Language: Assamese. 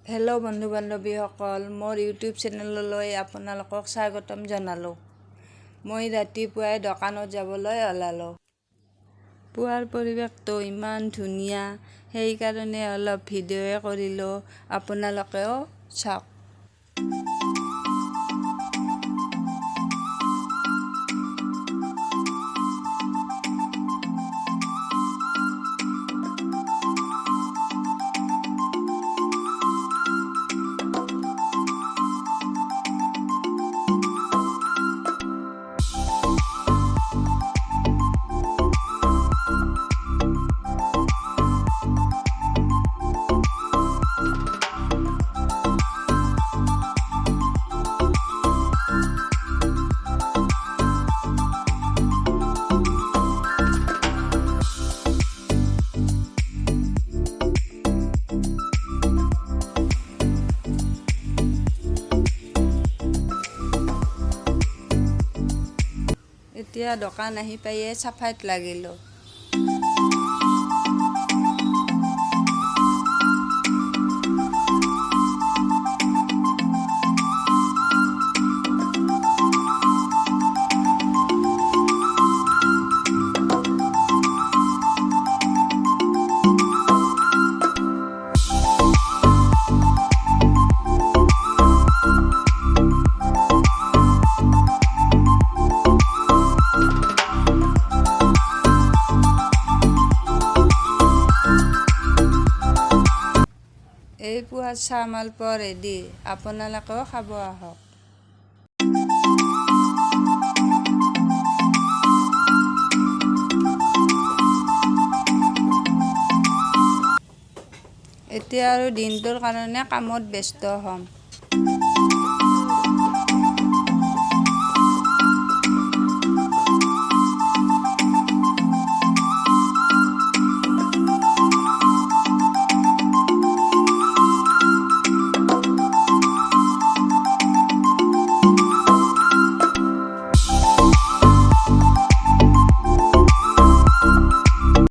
হেল্ল' বন্ধু বান্ধৱীসকল, মোৰ ইউটিউব চেনেললৈ আপোনালোকক স্বাগতম জনালোঁ। মই ৰাতিপুৱাই দোকানত যাবলৈ ওলালোঁ। পুৱাৰ পৰিৱেশটো ইমান ধুনীয়া, সেইকাৰণে অলপ ভিডিঅ'য়ে কৰিলোঁ, আপোনালোকেও চাওক। এতিয়া দোকান আহি পাইয়ে চাফাইত লাগিলোঁ। এই পুৱাৰ চাহ মালপোৱা ৰেডি, আপোনালোকেও খাব আহক। এতিয়া আৰু দিনটোৰ কাৰণে কামত ব্যস্ত হ'ম।